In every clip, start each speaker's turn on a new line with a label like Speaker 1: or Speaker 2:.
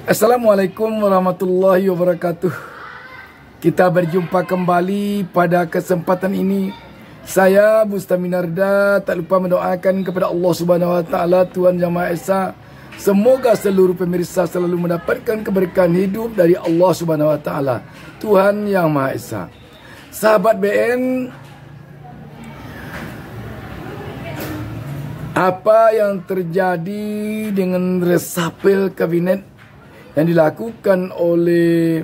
Speaker 1: Assalamualaikum warahmatullahi wabarakatuh. Kita berjumpa kembali pada kesempatan ini. Saya Bustaminarda tak lupa mendoakan kepada Allah Subhanahu Wa Taala, Tuhan Yang Maha Esa, semoga seluruh pemirsa selalu mendapatkan keberkahan hidup dari Allah Subhanahu Wa Taala, Tuhan Yang Maha Esa. Sahabat BN, apa yang terjadi dengan resapel kabinet yang dilakukan oleh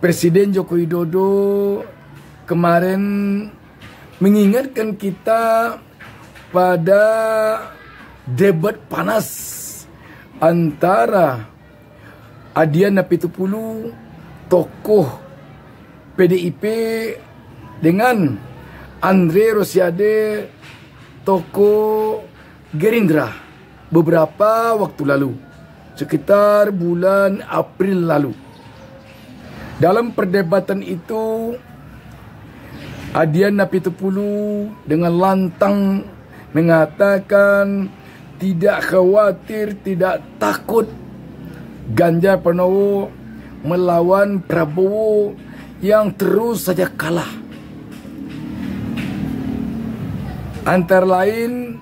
Speaker 1: Presiden Joko Widodo kemarin mengingatkan kita pada debat panas antara Adian Apitupulu, tokoh PDIP, dengan Andre Rosiade, tokoh Gerindra, beberapa waktu lalu, sekitar bulan April lalu. Dalam perdebatan itu, Adian Apitupulu dengan lantang mengatakan tidak khawatir, tidak takut Ganjar Pranowo melawan Prabowo yang terus saja kalah. Antara lain,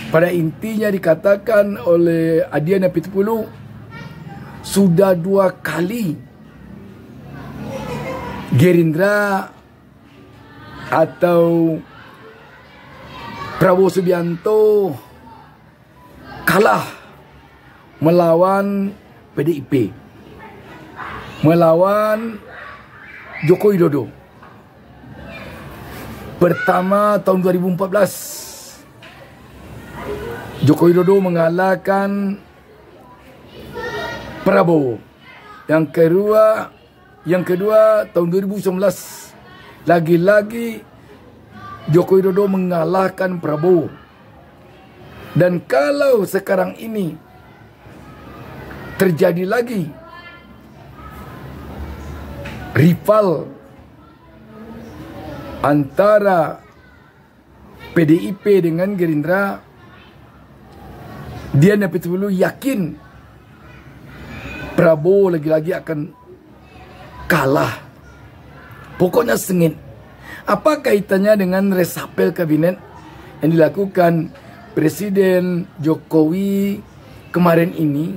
Speaker 1: pada intinya dikatakan oleh Adian Apitupulu, sudah 2 kali Gerindra atau Prabowo Subianto kalah melawan PDIP, melawan Joko Widodo. Pertama tahun 2014, Joko Widodo mengalahkan Prabowo. Yang kedua tahun 2019, lagi-lagi Joko Widodo mengalahkan Prabowo. Dan kalau sekarang ini terjadi lagi rival antara PDIP dengan Gerindra, Dian Apitupulu yakin Prabowo lagi-lagi akan kalah. Pokoknya sengit. Apa kaitannya dengan resapel kabinet yang dilakukan Presiden Jokowi kemarin ini?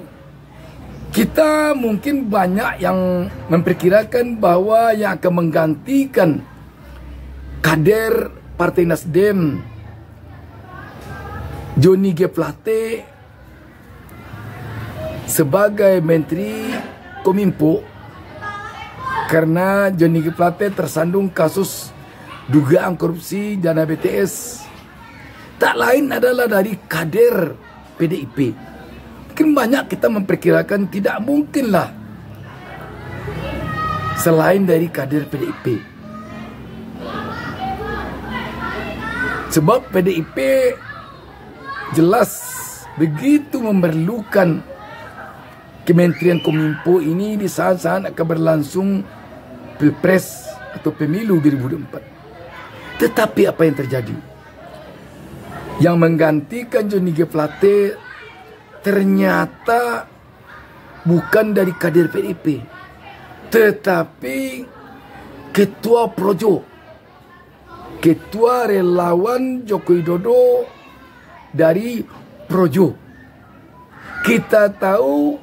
Speaker 1: Kita mungkin banyak yang memperkirakan bahwa yang akan menggantikan kader Partai Nasdem, Johnny G. Plate, sebagai Menteri Kominfo, karena Johnny G. Plate tersandung kasus dugaan korupsi dana BTS. Tak lain adalah dari kader PDIP. Mungkin banyak kita memperkirakan tidak mungkinlah selain dari kader PDIP. Sebab PDIP jelas begitu memerlukan Kementerian Kominfo ini di saat-saat akan berlangsung Pilpres atau Pemilu 2024. Tetapi apa yang terjadi? Yang menggantikan Johnny G. Plate ternyata bukan dari kader PDIP, tetapi Ketua Projo, Ketua Relawan Joko Widodo dari Projo. Kita tahu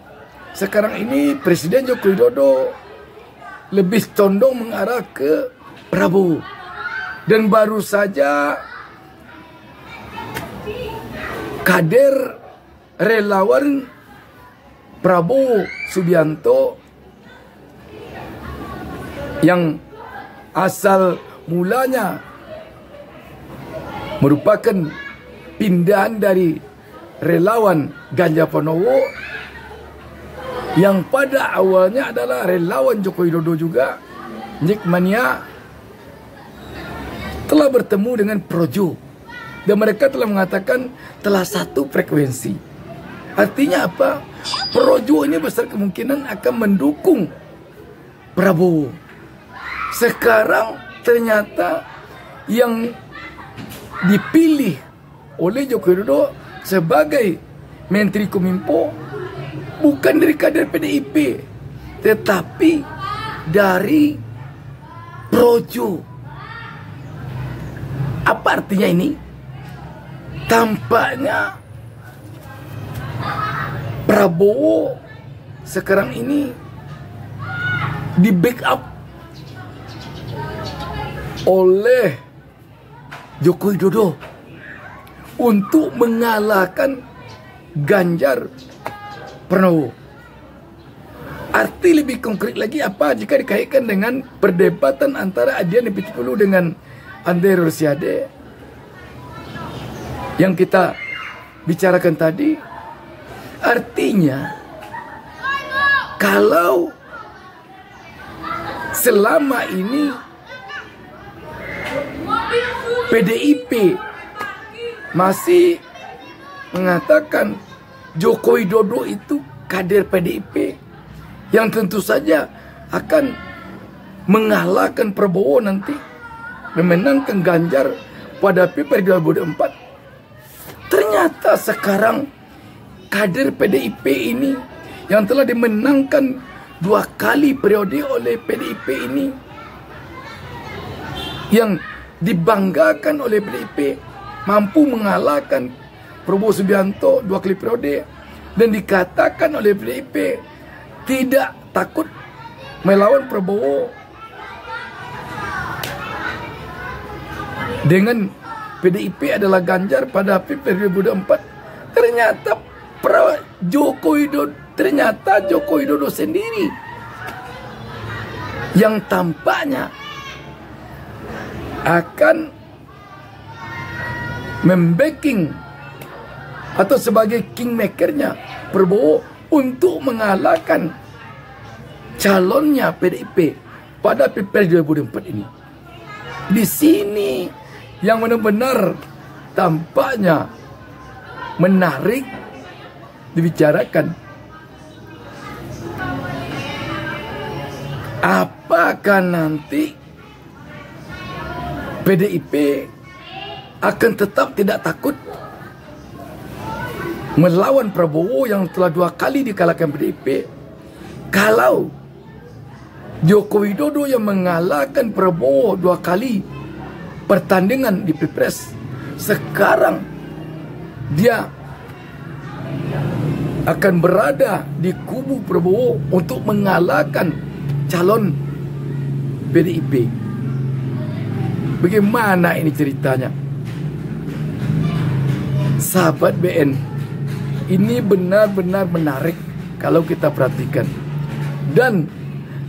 Speaker 1: sekarang ini Presiden Joko Widodo lebih condong mengarah ke Prabowo. Dan baru saja kader relawan Prabowo Subianto yang asal mulanya merupakan pindahan dari relawan Ganjar Pranowo, yang pada awalnya adalah relawan Joko Widodo juga, Jackmania, telah bertemu dengan Projo. Dan mereka telah mengatakan telah satu frekuensi. Artinya apa? Projo ini besar kemungkinan akan mendukung Prabowo. Sekarang ternyata yang dipilih oleh Joko Widodo sebagai Menteri Kominfo bukan dari kader PDIP, tetapi dari Projo. Apa artinya ini? Tampaknya Prabowo sekarang ini di backup oleh Joko Widodo untuk mengalahkan Ganjar Pranowo. Arti lebih konkret lagi apa jika dikaitkan dengan perdebatan antara Adian Pitupulu dengan Andre Rosiade yang kita bicarakan tadi? Artinya kalau selama ini PDIP masih mengatakan Joko Widodo itu kader PDIP yang tentu saja akan mengalahkan Prabowo nanti, memenangkan Ganjar pada Pilpres 2024. Ternyata sekarang kader PDIP ini yang telah dimenangkan 2 kali periode oleh PDIP ini, yang dibanggakan oleh PDIP, mampu mengalahkan Prabowo Subianto 2 kali periode, dan dikatakan oleh PDIP tidak takut melawan Prabowo. Dengan PDIP adalah Ganjar pada Pilpres 2024. Ternyata Joko Widodo sendiri yang tampaknya akan membacking atau sebagai kingmakernya Prabowo untuk mengalahkan calonnya PDIP pada Pilpres 2024 ini. Di sini yang benar-benar tampaknya menarik dibicarakan. Apakah nanti PDIP akan tetap tidak takut melawan Prabowo yang telah 2 kali dikalahkan PDIP, kalau Joko Widodo yang mengalahkan Prabowo 2 kali pertandingan di Pilpres, sekarang dia akan berada di kubu Prabowo untuk mengalahkan calon PDIP. Bagaimana ini ceritanya? Sahabat BN, ini benar-benar menarik kalau kita perhatikan. Dan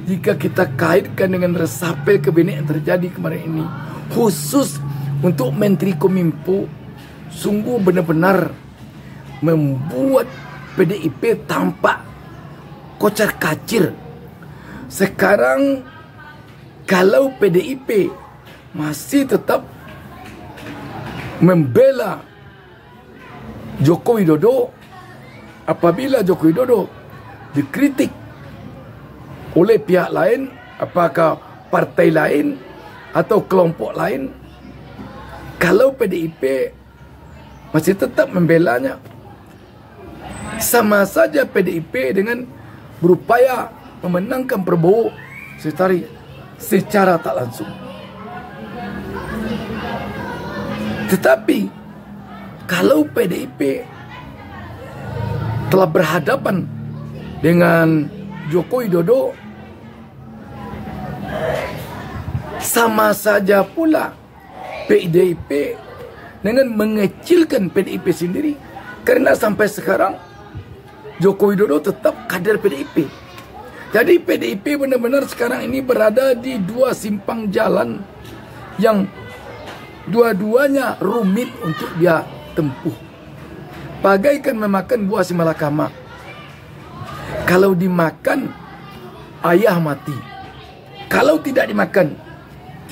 Speaker 1: jika kita kaitkan dengan resapel kabinet yang terjadi kemarin ini, khusus untuk Menteri Kominfo, sungguh benar-benar membuat PDIP tampak kocar-kacir. Sekarang kalau PDIP masih tetap membela Joko Widodo, apabila Joko Widodo dikritik oleh pihak lain, apakah partai lain atau kelompok lain, kalau PDIP masih tetap membelanya, sama saja PDIP dengan berupaya memenangkan Prabowo secara tak langsung. Tetapi kalau PDIP telah berhadapan dengan Joko Widodo, sama saja pula PDIP dengan mengecilkan PDIP sendiri, karena sampai sekarang Joko Widodo tetap kader PDIP. Jadi PDIP benar-benar sekarang ini berada di 2 simpang jalan yang dua-duanya rumit untuk dia tempuh. Bagaikan memakan buah si malakama. Kalau dimakan, ayah mati. Kalau tidak dimakan,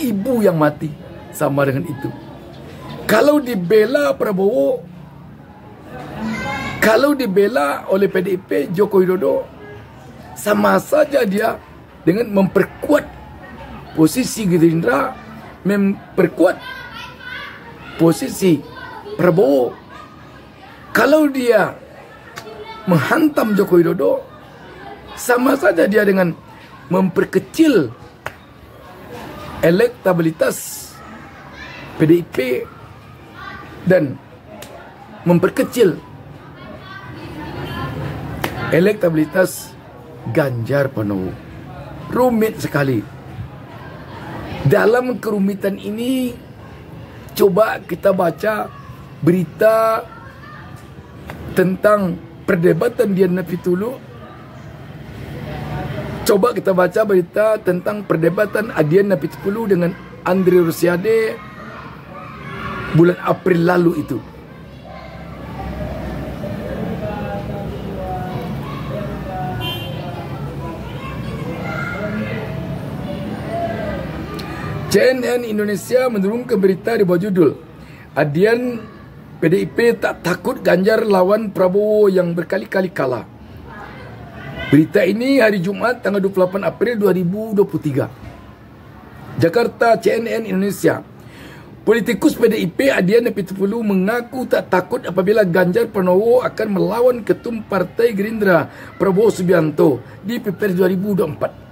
Speaker 1: ibu yang mati. Sama dengan itu. Kalau dibela Prabowo, kalau dibela oleh PDIP Joko Widodo, sama saja dia dengan memperkuat posisi Gerindra, memperkuat posisi Prabowo. Kalau dia menghantam Joko Widodo, sama saja dia dengan memperkecil elektabilitas PDIP dan memperkecil elektabilitas Ganjar Pranowo. Rumit sekali. Dalam kerumitan ini, coba kita baca berita tentang perdebatan Dian Napitulu. Coba kita baca berita tentang perdebatan Dian Napitulu dengan Andre Rosiade bulan April lalu itu. CNN Indonesia menurunkan berita di bawah judul Adian PDIP tak takut Ganjar lawan Prabowo yang berkali-kali kalah. Berita ini hari Jumat tanggal 28 April 2023. Jakarta, CNN Indonesia. Politikus PDIP Adian Napitupulu mengaku tak takut apabila Ganjar Pranowo akan melawan Ketum Partai Gerindra Prabowo Subianto di Pilpres 2024.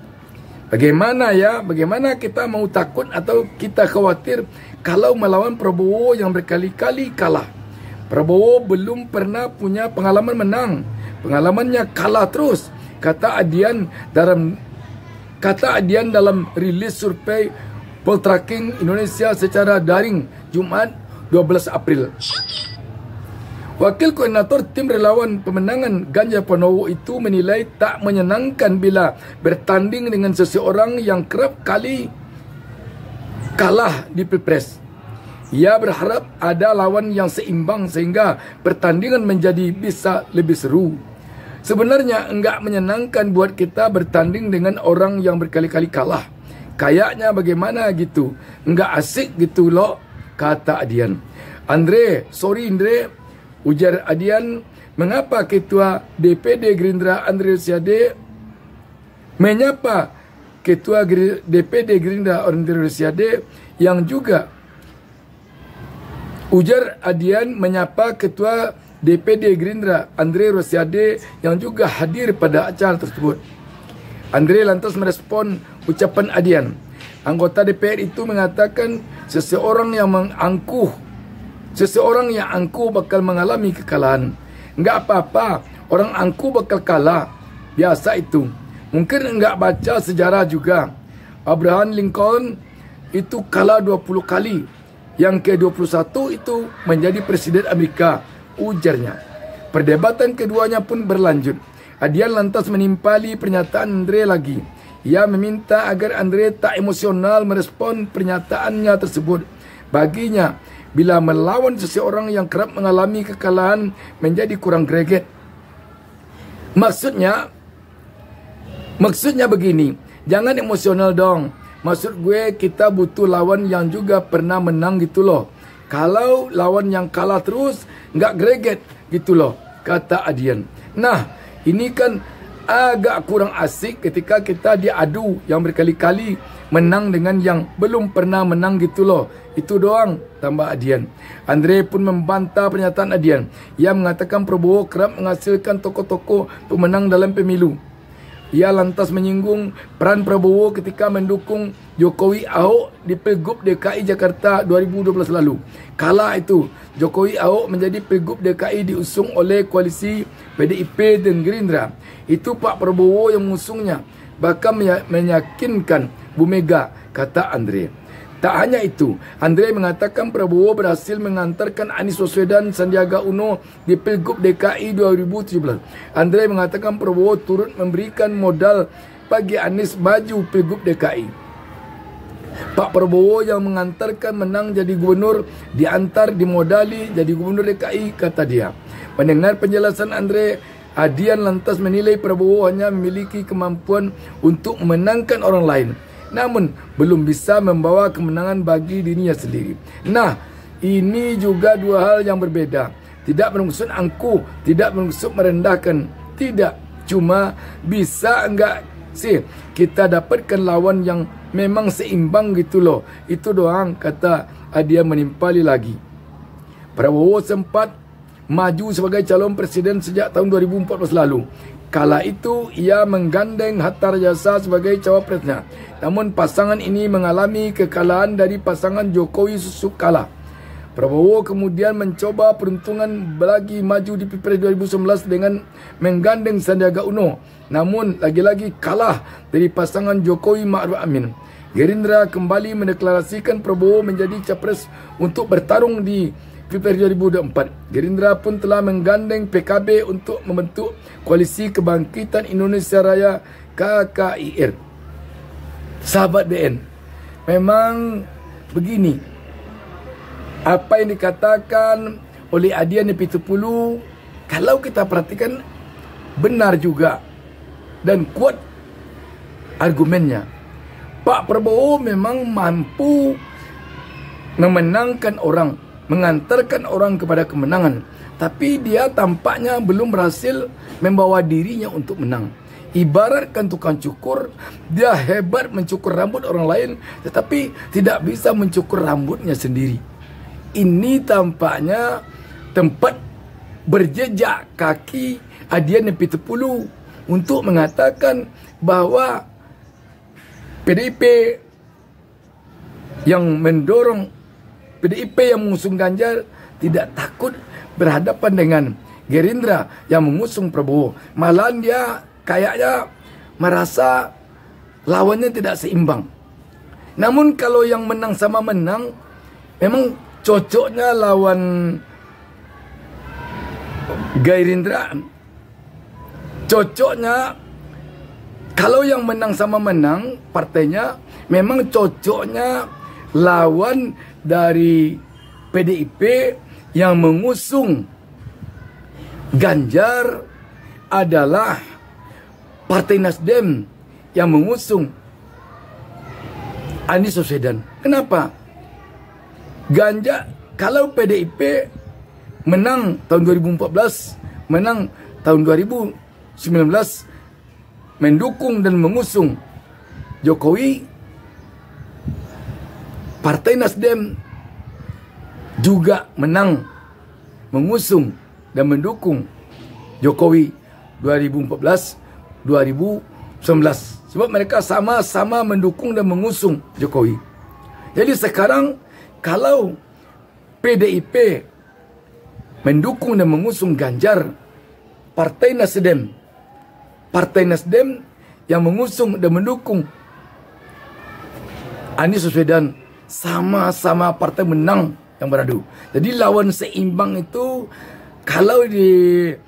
Speaker 1: Bagaimana kita mau takut atau kita khawatir kalau melawan Prabowo yang berkali-kali kalah? Prabowo belum pernah punya pengalaman menang. Pengalamannya kalah terus, kata Adian dalam rilis survei Poltreking Indonesia secara daring Jumat 12 April. Wakil Koordinator Tim Relawan Pemenangan Ganjar Pranowo itu menilai tak menyenangkan bila bertanding dengan seseorang yang kerap kali kalah di Pilpres. Ia berharap ada lawan yang seimbang sehingga pertandingan menjadi bisa lebih seru. Sebenarnya enggak menyenangkan buat kita bertanding dengan orang yang berkali-kali kalah. Kayaknya bagaimana gitu. Enggak asik gitu loh, kata Adian. Andre, ujar Adian, mengapa Ketua DPD Gerindra Andre Rosiade menyapa Ketua DPD Gerindra Andre Rosiade yang juga ujar Adian menyapa Ketua DPD Gerindra Andre Rosiade yang juga hadir pada acara tersebut. Andre lantas merespon ucapan Adian. Anggota DPR itu mengatakan seseorang yang angkuh bakal mengalami kekalahan. Enggak apa-apa, orang angkuh bakal kalah. Biasa itu. Mungkin enggak baca sejarah juga. Abraham Lincoln itu kalah 20 kali. Yang ke-21 itu menjadi Presiden Amerika, ujarnya. Perdebatan keduanya pun berlanjut. Adian lantas menimpali pernyataan Andre lagi. Ia meminta agar Andre tak emosional merespon pernyataannya tersebut. Baginya, bila melawan seseorang yang kerap mengalami kekalahan menjadi kurang greget. Maksudnya begini, jangan emosional dong. Maksud gue kita butuh lawan yang juga pernah menang gitu loh. Kalau lawan yang kalah terus, nggak greget gitu loh, kata Adian. Nah, ini kan agak kurang asik ketika kita diadu yang berkali-kali menang dengan yang belum pernah menang gitu loh. Itu doang, tambah Adian. Andre pun membantah pernyataan Adian. Ia mengatakan Prabowo kerap menghasilkan tokoh-tokoh pemenang dalam pemilu. Ia lantas menyinggung peran Prabowo ketika mendukung Jokowi Ahok di Pilgub DKI Jakarta 2012 lalu. Kala itu, Jokowi Ahok menjadi Pilgub DKI diusung oleh koalisi PDIP dan Gerindra. Itu Pak Prabowo yang mengusungnya, bahkan meyakinkan Bu Mega, kata Andre. Tak hanya itu, Andre mengatakan Prabowo berhasil mengantarkan Anies Baswedan Sandiaga Uno di Pilgub DKI 2017. Andre mengatakan Prabowo turut memberikan modal bagi Anies maju Pilgub DKI. Pak Prabowo yang mengantarkan menang jadi gubernur diantar dimodali jadi gubernur DKI, kata dia. Mendengar penjelasan Andre, Adian lantas menilai Prabowo hanya memiliki kemampuan untuk memenangkan orang lain, namun belum bisa membawa kemenangan bagi dirinya sendiri. Nah, ini juga dua hal yang berbeda. Tidak bermaksud angkuh, tidak bermaksud merendahkan. Tidak, cuma bisa enggak sih kita dapatkan lawan yang memang seimbang gitu loh. Itu doang, kata Adian menimpali lagi. Prabowo sempat maju sebagai calon presiden sejak tahun 2014 lalu. Kala itu ia menggandeng Hatta Rajasa sebagai cawapresnya. Namun pasangan ini mengalami kekalahan dari pasangan Jokowi Yusuf Kala. Prabowo kemudian mencoba peruntungan lagi maju di Pilpres 2019 dengan menggandeng Sandiaga Uno. Namun lagi-lagi kalah dari pasangan Jokowi Ma'ruf Amin. Gerindra kembali mendeklarasikan Prabowo menjadi capres untuk bertarung di Pilpres 2024. Gerindra pun telah menggandeng PKB untuk membentuk Koalisi Kebangkitan Indonesia Raya KKIR. Sahabat DN, memang begini. Apa yang dikatakan oleh Adian Pitupulu, kalau kita perhatikan benar juga dan kuat argumennya. Pak Prabowo memang mampu memenangkan orang, mengantarkan orang kepada kemenangan. Tapi dia tampaknya belum berhasil membawa dirinya untuk menang. Ibaratkan tukang cukur, dia hebat mencukur rambut orang lain, tetapi tidak bisa mencukur rambutnya sendiri. Ini tampaknya tempat berjejak kaki Adian Pitupulu untuk mengatakan bahawa PDIP yang mendorong, PDIP yang mengusung Ganjar tidak takut berhadapan dengan Gerindra yang mengusung Prabowo. Malahan dia kayaknya merasa lawannya tidak seimbang. Namun kalau yang menang sama menang, memang cocoknya lawan Gerindra. Cocoknya kalau yang menang sama menang partainya, memang cocoknya lawan dari PDIP yang mengusung Ganjar adalah Partai Nasdem yang mengusung Anies Baswedan. Kenapa? Ganjar, kalau PDIP menang tahun 2014, menang tahun 2019, mendukung dan mengusung Jokowi, Partai Nasdem juga menang, mengusung dan mendukung Jokowi 2014-2019. Sebab mereka sama-sama mendukung dan mengusung Jokowi. Jadi sekarang kalau PDIP mendukung dan mengusung Ganjar, Partai Nasdem yang mengusung dan mendukung Anies Baswedan, sama-sama partai menang yang beradu. Jadi lawan seimbang itu, kalau dilihat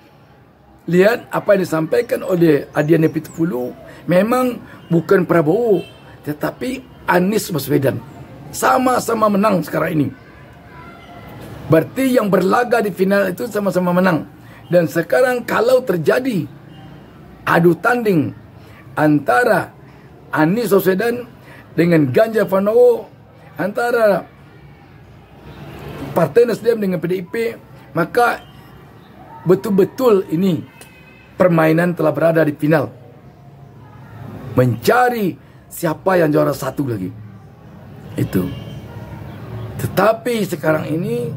Speaker 1: apa yang disampaikan oleh Adian Pitupulu, memang bukan Prabowo tetapi Anies Baswedan. Sama-sama menang sekarang ini. Berarti yang berlaga di final itu sama-sama menang. Dan sekarang kalau terjadi adu tanding antara Anies Baswedan dengan Ganjar Pranowo, antara Partai Nasdem dengan PDIP, maka betul-betul ini permainan telah berada di final. Mencari siapa yang juara satu lagi. Itu. Tetapi sekarang ini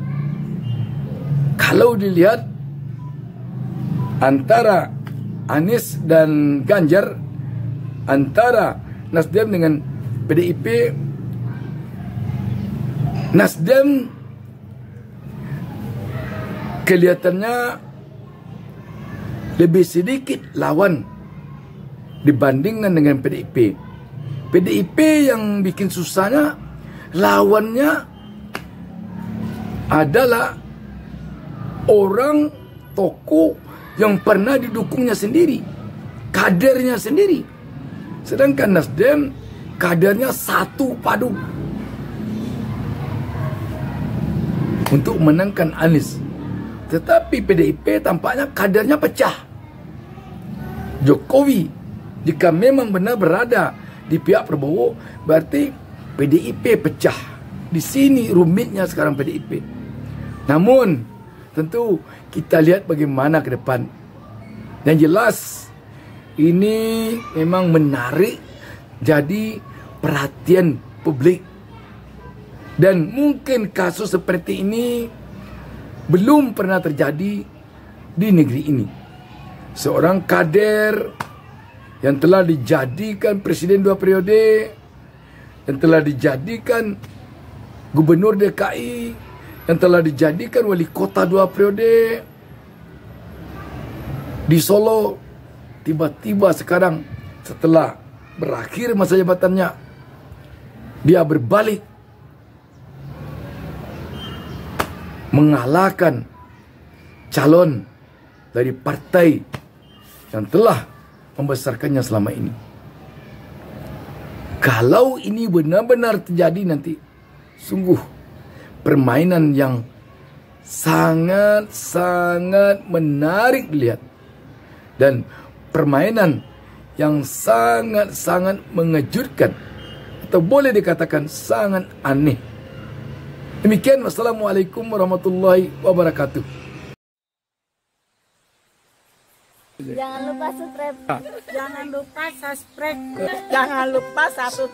Speaker 1: kalau dilihat antara Anies dan Ganjar, antara Nasdem dengan PDIP, Nasdem kelihatannya lebih sedikit lawan dibandingkan dengan PDIP. PDIP yang bikin susahnya, lawannya adalah orang tokoh yang pernah didukungnya sendiri, kadernya sendiri. Sedangkan Nasdem kadernya satu padu untuk menangkan Anies. Tetapi PDIP tampaknya kadernya pecah. Jokowi jika memang benar berada di pihak Prabowo, berarti PDIP pecah. Di sini rumitnya sekarang PDIP. Namun tentu kita lihat bagaimana ke depan. Yang jelas ini memang menarik jadi perhatian publik. Dan mungkin kasus seperti ini belum pernah terjadi di negeri ini. Seorang kader yang telah dijadikan presiden 2 periode, yang telah dijadikan gubernur DKI, yang telah dijadikan wali kota 2 periode di Solo, tiba-tiba sekarang setelah berakhir masa jabatannya, dia berbalik mengalahkan calon dari partai yang telah membesarkannya selama ini. Kalau ini benar-benar terjadi nanti, sungguh permainan yang sangat-sangat menarik dilihat, dan permainan yang sangat-sangat mengejutkan, atau boleh dikatakan sangat aneh. Demikian, wassalamualaikum warahmatullahi wabarakatuh.
Speaker 2: Jangan lupa subscribe. Jangan lupa subscribe. Jangan lupa satu